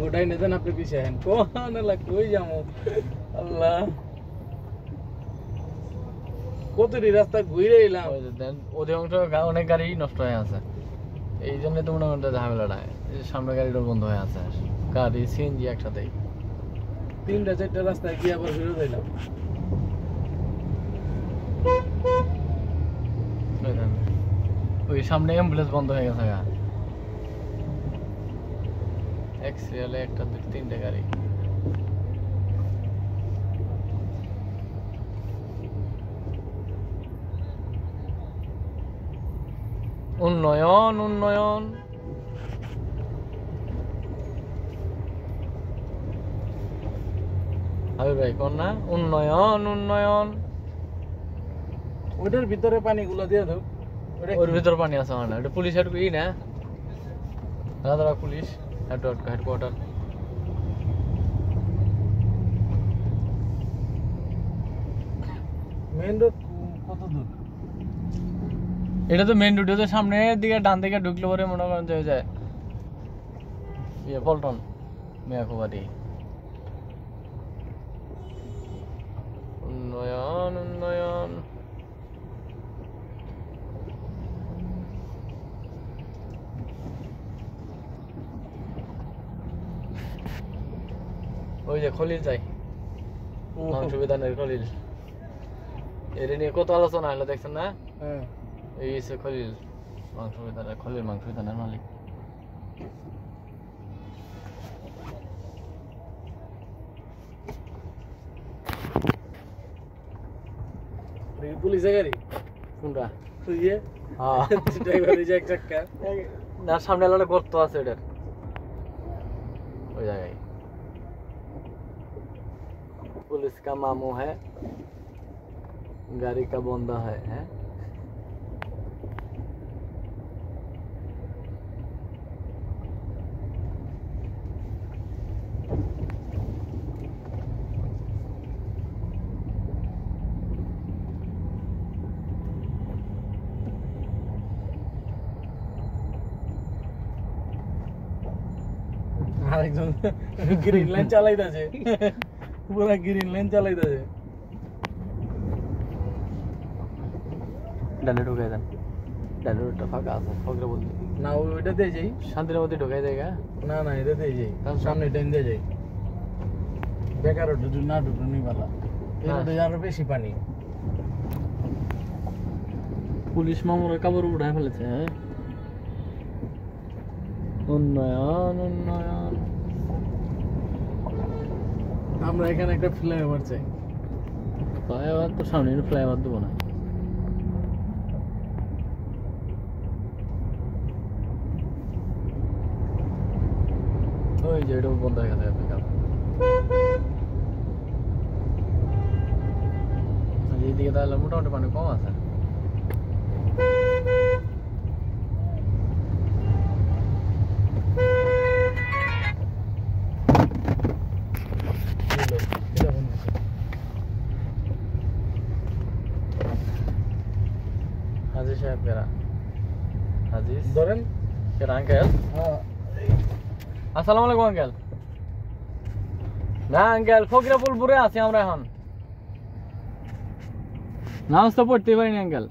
আমগোটাই নেন আপনি পিছে আহেন কোন এলা কই যামু আল্লাহ কতটি রাস্তা ঘুরে এলাম ওই যে দেন অধিকাংশ অনেক গাড়ি নষ্ট হয়ে আছে এই জন্য তো মনে করেন ঝামেলাটা সামনে গাড়িটা বন্ধ হয়ে আছে গাড়ি সিএনজি একসাথেই 3টা 4টা রাস্তায় গিয়ে আবার ফেরত এলাম ওই সামনে অ্যাম্বুলেন্স বন্ধ হয়ে গেছে গা এক্সিয়ালে একটা 2-3টে গাড়ি উন্নয়ন উন্নয়ন আরে ভাই কোন না উন্নয়ন উন্নয়ন ওটার ভিতরে পানিগুলো দিয়ে দাও ওর ভিতর পানি আছে না এটা পুলিশ হেডকোয়ার্টার না রাজারা পুলিশ হেডকোয়ার্টার মেইন রোড কত দূর এটা তো মেইন রোড সামনের দিকে ডান দিকে ঢুকলে পরে মনে করেন যে যায় ইয়ে পল্টন মিয়াকুবাড়ি উন্নয়ন উন্নয়ন ওই যে খলিল যাই মাংস বিধানের খলিল এটা নিয়ে কত আলোচনা হলো দেখছেন না হ্যাঁ এই হচ্ছে খলিল মাংস বিধানের খলিল মাংস বিধানের মালিক পুলিশ গাড়ি কোনটা তুই ইয়ে হ্যাঁ ড্রাইভার এই যে এক চাক্কা না সামনে আলো গর্ত আছে এটার ওই জায়গায় पुलिस का मामू है गाड़ी का बंदा है हैं আরেকজন গ্রিন লাইন চালাইতাছে পুরা গ্রিন লাইন চালাইতাছে ডানে ঢুকাই দেন ডানে রোডটা ফাঁকা আছে ফকরে বলতে না ওইটা দিয়ে যাই শান্তির মধ্যে ঢুকাই দেয় গা না না এটা দিয়ে যাই সামনে টাইম দিয়ে যাই বেকার ঢুকু না ঢুকু নি বালা এটা আরো বেশি পানি পুলিশ মামুর কাপড় উঠায় ফেলেছে হ্যাঁ উন্নয়ন উন্নয়ন আমরা এখানে একটা ফ্লাইওভার চাই ফ্লাইওভার তো সামনে ফ্লাইওভার দেবো না ওই যে এটা বন্ধ হয়ে গেছে এইদিকে তাহলে মোটামুটি পানি কম আছে হাজি সাহেব কেরা হাজিজ ধরেন কেরা আঙ্কেল হ্যাঁ আসসালামু আলাইকুম আঙ্কেল না আঙ্কেল ফকিরাপুরপুরে আছি আমরা এখন নামাজ তো পড়তে পারিনি আঙ্কেল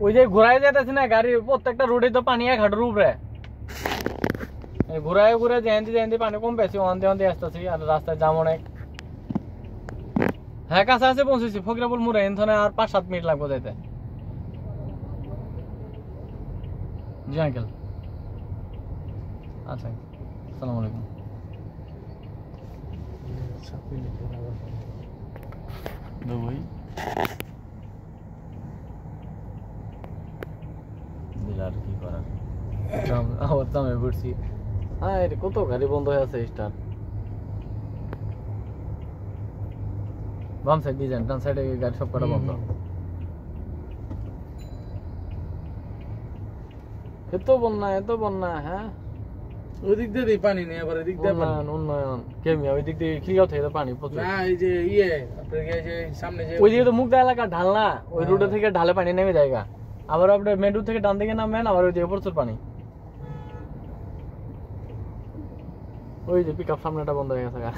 ওই যে ঘুরাই যেতেছি না গাড়ি প্রত্যেকটা রোডে তো পানি এক হাঁটুর উপরে ঘুরাই ঘুরে যেতে পানি কম পেয়েছি অন্তে অন্তে আসতেছি আর রাস্তায় জাম অনেক হ্যাঁ কাছাকাছি পৌঁছেছি ফকিরাপুর মোড়ে এখানে আর 5-7 মিনিট লাগবে যেতে জি আঙ্কেল আচ্ছা আসসালামু আলাইকুম দুবই দিলার কি করার আবার দামে পড়ছি হ্যাঁ এটা কত গাড়ি বন্ধ হয়ে আছে স্টার্ট বাম সাইড দিয়ে যান ডান সাইডে গাড়ি সব কটা বন্ধ এত বন্যা হ্যাঁ ওই দিক দিয়ে পানি নেই আবার এদিক দিয়ে পানি উন্নয়ন কেমি ওই দিক দিয়ে খিলগাঁও থেকে পানি প্রচুর না এই যে ইয়ে আপনার এই যে সামনে যে ওই দিকে তো মুগদা এলাকা ঢাল না ওই রোড থেকে ঢালে পানি নেমে জায়গা আবার আপনার মেন রোড থেকে ডান দিকে নামেন আবার ওই দিকে প্রচুর পানি ওই যে পিকআপ সামনেটা বন্ধ হয়ে গেছে গা।